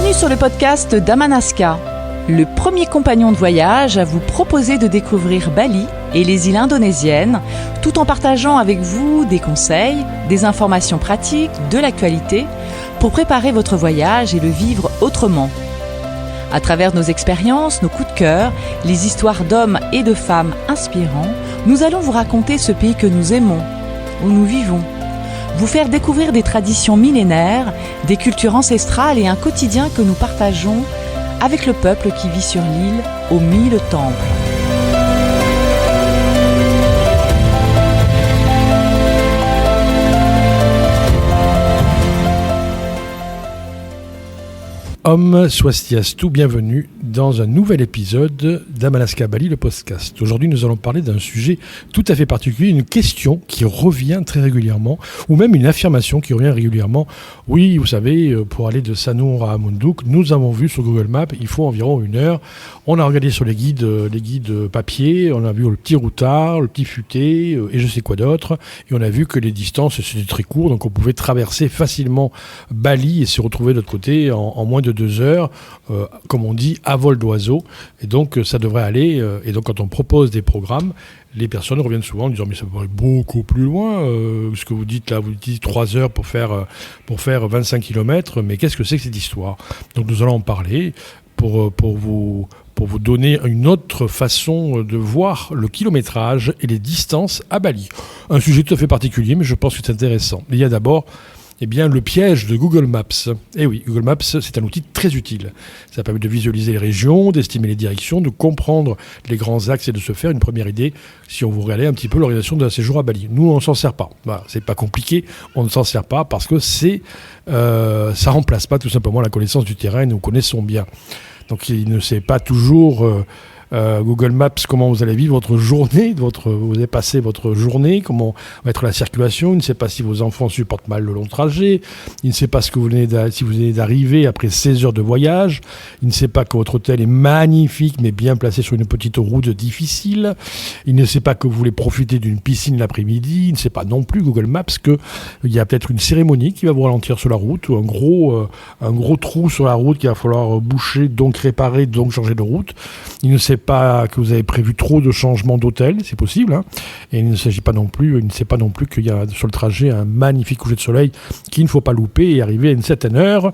Bienvenue sur le podcast d'Amanaska, le premier compagnon de voyage à vous proposer de découvrir Bali et les îles indonésiennes, tout en partageant avec vous des conseils, des informations pratiques, de l'actualité, pour préparer votre voyage et le vivre autrement. À travers nos expériences, nos coups de cœur, les histoires d'hommes et de femmes inspirants, nous allons vous raconter ce pays que nous aimons, où nous vivons. Vous faire découvrir des traditions millénaires, des cultures ancestrales et un quotidien que nous partageons avec le peuple qui vit sur l'île aux 1000 temples. Om Swastiastu, bienvenue dans un nouvel épisode d'Amanaska Bali, le podcast. Aujourd'hui, nous allons parler d'un sujet tout à fait particulier, une question qui revient très régulièrement, ou même une affirmation qui revient régulièrement. Oui, vous savez, pour aller de Sanur à Munduk, nous avons vu sur Google Maps, il faut environ 1 heure. On a regardé sur les guides papier, on a vu le petit routard, le petit futé, et je sais quoi d'autre, et on a vu que les distances, c'était très court, donc on pouvait traverser facilement Bali et se retrouver de l'autre côté en moins de 2 heures, comme on dit, à vol d'oiseau. Et donc, ça devrait aller. Et donc, quand on propose des programmes, les personnes reviennent souvent en disant « Mais ça va beaucoup plus loin. Ce que vous dites là, vous dites 3 heures pour faire 25 km. Mais qu'est-ce que c'est que cette histoire ?» Donc, nous allons en parler pour vous donner une autre façon de voir le kilométrage et les distances à Bali. Un sujet tout à fait particulier, mais je pense que c'est intéressant. Il y a d'abord le piège de Google Maps. Eh oui, Google Maps, c'est un outil très utile. Ça permet de visualiser les régions, d'estimer les directions, de comprendre les grands axes et de se faire une première idée si on veut regarder un petit peu l'organisation d'un séjour à Bali. Nous, on ne s'en sert pas. Voilà, c'est pas compliqué, on ne s'en sert pas parce que ça remplace pas tout simplement la connaissance du terrain et nous connaissons bien. Donc, il ne sait pas toujours... Google Maps, comment vous allez vivre votre journée, vous allez passer votre journée, comment va être la circulation, il ne sait pas si vos enfants supportent mal le long trajet, il ne sait pas si vous venez d'arriver après 16 heures de voyage, il ne sait pas que votre hôtel est magnifique mais bien placé sur une petite route difficile, il ne sait pas que vous voulez profiter d'une piscine l'après-midi, il ne sait pas non plus Google Maps qu'il y a peut-être une cérémonie qui va vous ralentir sur la route ou un gros trou sur la route qu'il va falloir boucher, donc réparer, donc changer de route. Il ne sait pas que vous avez prévu trop de changements d'hôtel, c'est possible, hein. Et il ne sait pas non plus qu'il y a sur le trajet un magnifique coucher de soleil qu'il ne faut pas louper et arriver à une certaine heure.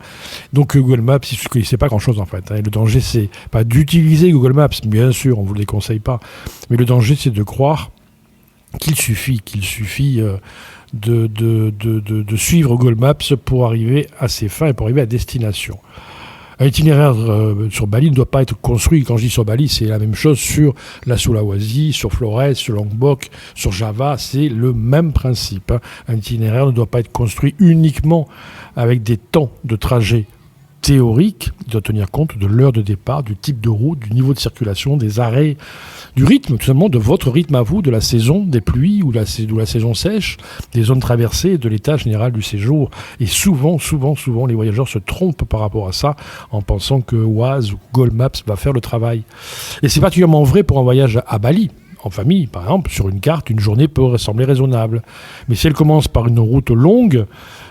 Donc Google Maps, il ne sait pas grand-chose en fait, hein. Et le danger, c'est pas d'utiliser Google Maps, bien sûr, on ne vous le déconseille pas, mais le danger, c'est de croire qu'il suffit de suivre Google Maps pour arriver à ses fins et pour arriver à destination. Un itinéraire sur Bali ne doit pas être construit. Quand je dis sur Bali, c'est la même chose sur la Sulawesi, sur Flores, sur Lombok, sur Java. C'est le même principe, hein. Un itinéraire ne doit pas être construit uniquement avec des temps de trajet théoriques. Il doit tenir compte de l'heure de départ, du type de route, du niveau de circulation, des arrêts, du rythme, tout simplement de votre rythme à vous, de la saison des pluies ou la saison sèche, des zones traversées, de l'état général du séjour. Et souvent, les voyageurs se trompent par rapport à ça en pensant que Waze ou Google Maps va faire le travail. Et c'est particulièrement vrai pour un voyage à Bali. En famille, par exemple, sur une carte, une journée peut sembler raisonnable. Mais si elle commence par une route longue,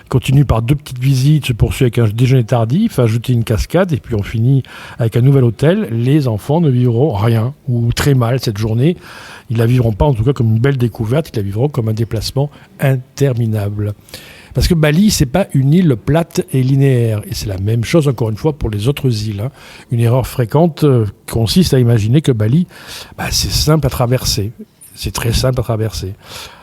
continue par 2 petites visites, se poursuit avec un déjeuner tardif, ajouter une cascade, et puis on finit avec un nouvel hôtel, les enfants ne vivront rien, ou très mal cette journée. Ils ne la vivront pas en tout cas comme une belle découverte, ils la vivront comme un déplacement interminable. Parce que Bali, c'est pas une île plate et linéaire. Et c'est la même chose, encore une fois, pour les autres îles, hein. Une erreur fréquente consiste à imaginer que Bali, c'est simple à traverser. C'est très simple à traverser.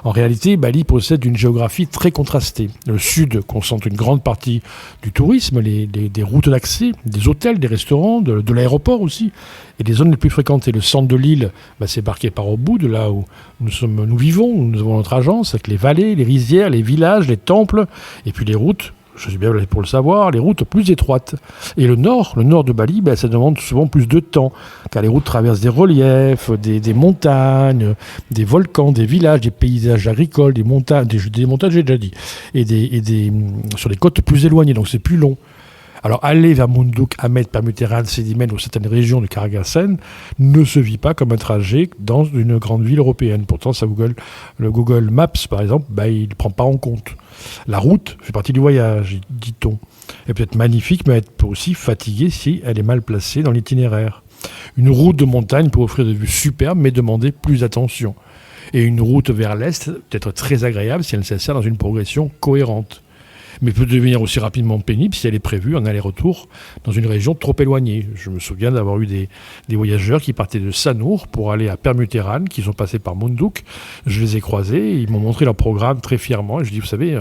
En réalité, Bali possède une géographie très contrastée. Le sud concentre une grande partie du tourisme, des routes d'accès, des hôtels, des restaurants, de l'aéroport aussi, et des zones les plus fréquentées. Le centre de l'île, c'est marqué par Ubud, de là où nous vivons, où nous avons notre agence, avec les vallées, les rizières, les villages, les temples, et puis les routes. Je suis bien là pour le savoir, les routes plus étroites. Et le nord de Bali, ça demande souvent plus de temps, car les routes traversent des reliefs, des montagnes, des volcans, des villages, des paysages agricoles, des montagnes, j'ai déjà dit, et sur les côtes plus éloignées, donc c'est plus long. Alors aller vers Munduk, Amed, Pamuteran, Sedimen ou certaines régions de Cargasen ne se vit pas comme un trajet dans une grande ville européenne. Pourtant, le Google Maps, par exemple, il ne prend pas en compte. La route fait partie du voyage, dit-on. Elle peut être magnifique, mais elle peut aussi fatiguer si elle est mal placée dans l'itinéraire. Une route de montagne peut offrir des vues superbes, mais demander plus d'attention. Et une route vers l'est peut être très agréable si elle s'insère dans une progression cohérente. Mais peut devenir aussi rapidement pénible si elle est prévue en aller-retour dans une région trop éloignée. Je me souviens d'avoir eu des voyageurs qui partaient de Sanour pour aller à Permuterran, qui sont passés par Munduk. Je les ai croisés, ils m'ont montré leur programme très fièrement. Et je dis, vous savez,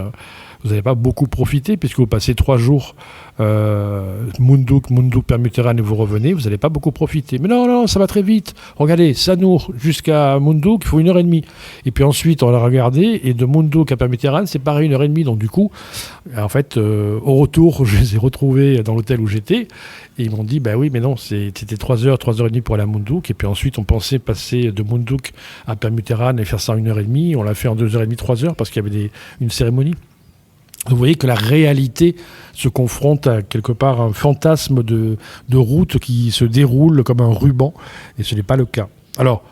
vous n'avez pas beaucoup profité puisque vous passez 3 jours Munduk, Permuterran et vous revenez, vous n'allez pas beaucoup profiter. Mais non, ça va très vite. Regardez, Sanour jusqu'à Munduk, il faut 1h30. Et puis ensuite, on a regardé, et de Munduk à Permuterran, c'est pareil, 1h30. Donc du coup, en fait, au retour, je les ai retrouvés dans l'hôtel où j'étais, et ils m'ont dit, oui, mais non, c'était 3h30 pour aller à Munduk, et puis ensuite, on pensait passer de Munduk à Permuterran et faire ça en 1h30. On l'a fait en 2h30, 3h, parce qu'il y avait une cérémonie. Vous voyez que la réalité se confronte à quelque part un fantasme de route qui se déroule comme un ruban, et ce n'est pas le cas. Alors,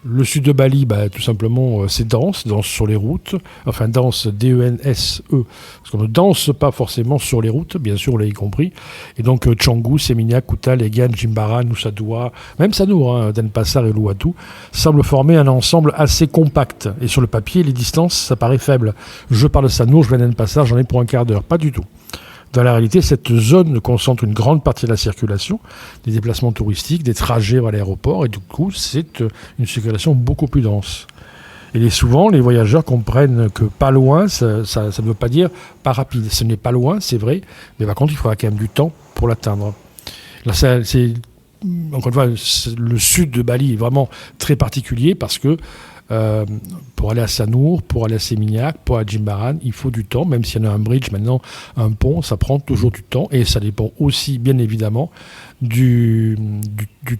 le sud de Bali, tout simplement, c'est dense sur les routes, enfin dense, D-E-N-S-E, parce qu'on ne danse pas forcément sur les routes, bien sûr, vous l'avez compris, et donc Canggu, Seminyak, Kuta, Legan, Jimbaran, Nusa Dua, même Sanur, Denpasar et Uluwatu, semblent former un ensemble assez compact, et sur le papier, les distances, ça paraît faible. Je parle de Sanur, je vais à Denpasar, j'en ai pour un quart d'heure, pas du tout. Dans la réalité, cette zone concentre une grande partie de la circulation, des déplacements touristiques, des trajets vers l'aéroport, et du coup, c'est une circulation beaucoup plus dense. Et souvent, les voyageurs comprennent que pas loin, ça ne veut pas dire pas rapide. Ce n'est pas loin, c'est vrai, mais par contre, il faudra quand même du temps pour l'atteindre. Là, encore une fois, le sud de Bali est vraiment très particulier parce que pour aller à Sanur, pour aller à Seminyak, pour aller à Jimbaran, il faut du temps, même s'il y en a un bridge maintenant, un pont, ça prend toujours du temps, et ça dépend aussi, bien évidemment, du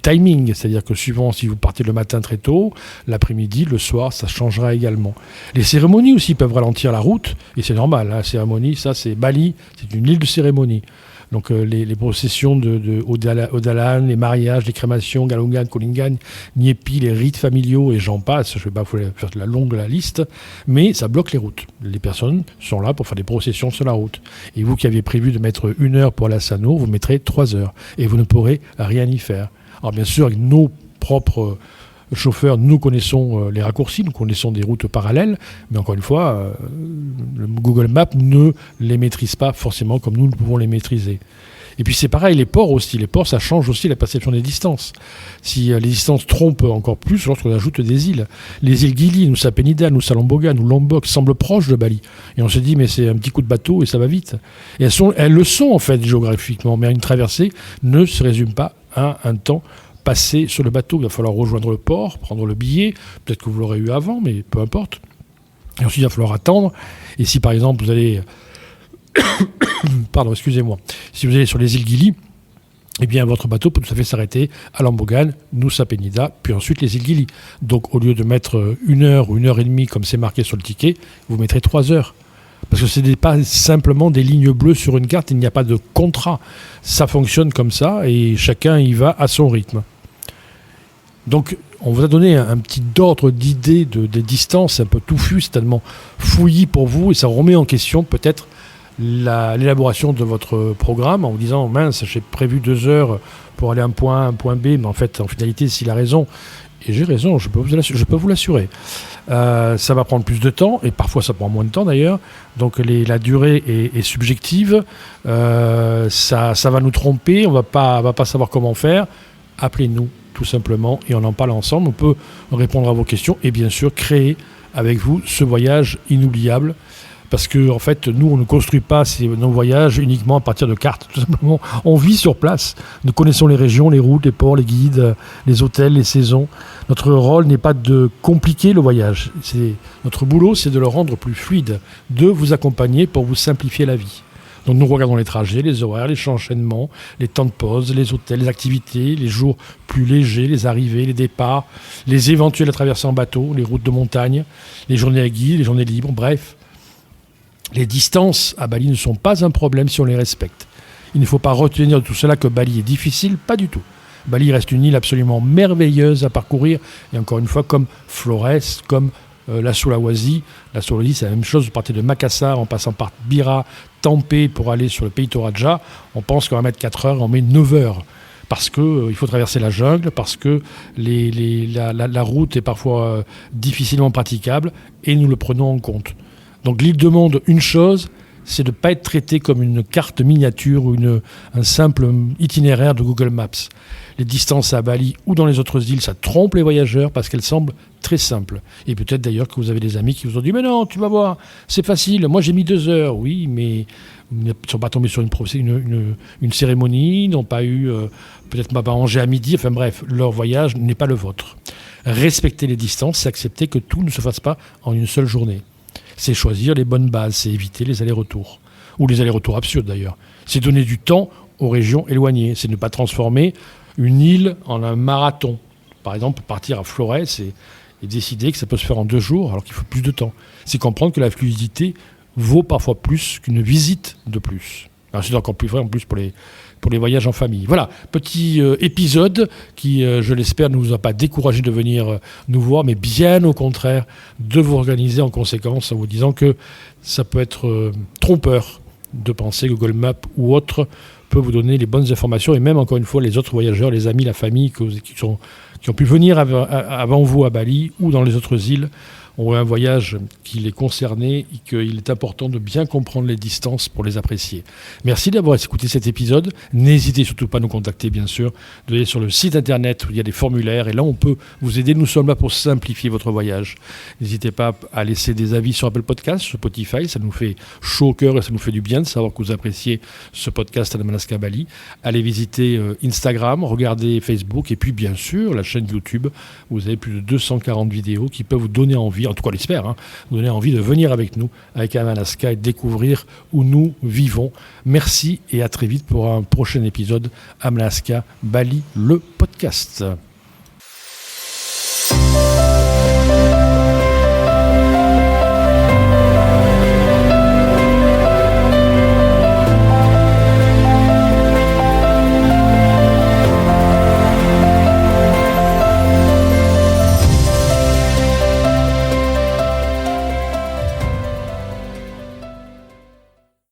timing, c'est-à-dire que suivant si vous partez le matin très tôt, l'après-midi, le soir, ça changera également. Les cérémonies aussi peuvent ralentir la route, et c'est normal, la cérémonie, ça c'est Bali, c'est une île de cérémonie. Donc les processions de Odalan, les mariages, les crémations, Galungan, Kolingan, Nyepi, les rites familiaux et j'en passe, je ne vais pas vous faire la longue la liste, mais ça bloque les routes. Les personnes sont là pour faire des processions sur la route. Et vous qui aviez prévu de mettre 1 heure pour aller à Sanur, vous mettrez 3 heures et vous ne pourrez rien y faire. Alors bien sûr, avec nos propres chauffeurs, nous connaissons les raccourcis, nous connaissons des routes parallèles, mais encore une fois, le Google Maps ne les maîtrise pas forcément comme nous pouvons les maîtriser. Et puis c'est pareil, les ports aussi. Les ports, ça change aussi la perception des distances. Si les distances trompent encore plus lorsqu'on ajoute des îles. Les îles Gili, Nusa Penida, Nusa Lembongan ou Lombok semblent proches de Bali. Et on se dit, mais c'est un petit coup de bateau et ça va vite. Et elles le sont en fait géographiquement, mais une traversée ne se résume pas à un temps passé sur le bateau. Il va falloir rejoindre le port, prendre le billet. Peut-être que vous l'aurez eu avant, mais peu importe. Et ensuite, il va falloir attendre. Et si par exemple vous allez... Pardon, excusez-moi. Si vous allez sur les îles Gili, eh bien votre bateau peut tout à fait s'arrêter à Lembongan, Nusa Penida, puis ensuite les îles Gili. Donc au lieu de mettre 1 heure ou 1h30 comme c'est marqué sur le ticket, vous mettrez 3 heures. Parce que ce n'est pas simplement des lignes bleues sur une carte, il n'y a pas de contrat. Ça fonctionne comme ça et chacun y va à son rythme. Donc on vous a donné un petit ordre d'idée des distances un peu touffues, c'est tellement fouillis pour vous et ça remet en question peut-être l'élaboration de votre programme en vous disant mince, j'ai prévu 2 heures pour aller à un point A, un point B, mais en fait en finalité s'il a raison, et j'ai raison, je peux vous l'assurer, ça va prendre plus de temps et parfois ça prend moins de temps d'ailleurs, donc la durée est subjective, ça va nous tromper, on va pas savoir comment faire. Appelez-nous tout simplement et on en parle ensemble, on peut répondre à vos questions et bien sûr créer avec vous ce voyage inoubliable. Parce que en fait, nous, on ne construit pas nos voyages uniquement à partir de cartes. Tout simplement, on vit sur place. Nous connaissons les régions, les routes, les ports, les guides, les hôtels, les saisons. Notre rôle n'est pas de compliquer le voyage. Notre boulot, c'est de le rendre plus fluide, de vous accompagner pour vous simplifier la vie. Donc nous regardons les trajets, les horaires, les enchaînements, les temps de pause, les hôtels, les activités, les jours plus légers, les arrivées, les départs, les éventuelles traversées en bateau, les routes de montagne, les journées à guide, les journées libres, bref. Les distances à Bali ne sont pas un problème si on les respecte. Il ne faut pas retenir de tout cela que Bali est difficile, pas du tout. Bali reste une île absolument merveilleuse à parcourir, et encore une fois, comme Flores, comme la Sulawesi. La Sulawesi, c'est la même chose. Vous partez de Makassar en passant par Bira, Tampé pour aller sur le pays Toraja. On pense qu'on va mettre 4 heures, on met 9 heures. Parce qu'il faut traverser la jungle, parce que la route est parfois difficilement praticable et nous le prenons en compte. Donc l'île demande une chose, c'est de ne pas être traité comme une carte miniature ou un simple itinéraire de Google Maps. Les distances à Bali ou dans les autres îles, ça trompe les voyageurs parce qu'elles semblent très simples. Et peut-être d'ailleurs que vous avez des amis qui vous ont dit « Mais non, tu vas voir, c'est facile, moi j'ai mis 2 heures. » Oui, mais ils ne sont pas tombés sur une cérémonie, ils n'ont pas eu peut-être pas mangé à midi. Enfin bref, leur voyage n'est pas le vôtre. Respecter les distances, c'est accepter que tout ne se fasse pas en une seule journée. C'est choisir les bonnes bases, c'est éviter les allers-retours. Ou les allers-retours absurdes d'ailleurs. C'est donner du temps aux régions éloignées. C'est ne pas transformer une île en un marathon. Par exemple, partir à Flores et décider que ça peut se faire en 2 jours alors qu'il faut plus de temps. C'est comprendre que la fluidité vaut parfois plus qu'une visite de plus. Alors, c'est encore plus vrai en plus pour les voyages en famille. Voilà, petit épisode qui, je l'espère, ne vous a pas découragé de venir nous voir, mais bien au contraire, de vous organiser en conséquence en vous disant que ça peut être trompeur de penser que Google Maps ou autre peut vous donner les bonnes informations, et même, encore une fois, les autres voyageurs, les amis, la famille qui ont pu venir avant vous à Bali ou dans les autres îles, ont un voyage qui les concernait et qu'il est important de bien comprendre les distances pour les apprécier. Merci d'avoir écouté cet épisode. N'hésitez surtout pas à nous contacter, bien sûr, d'aller sur le site internet où il y a des formulaires et là on peut vous aider. Nous sommes là pour simplifier votre voyage. N'hésitez pas à laisser des avis sur Apple Podcasts, sur Spotify. Ça nous fait chaud au cœur et ça nous fait du bien de savoir que vous appréciez ce podcast Damanasca Bali. Allez visiter Instagram, regardez Facebook et puis bien sûr la chaîne YouTube. Vous avez plus de 240 vidéos qui peuvent vous donner envie, en tout cas on l'espère, vous donner envie de venir avec nous, avec Damanasca, et découvrir où nous vivons. Merci et à très vite pour un prochain épisode Damanasca Bali, le podcast.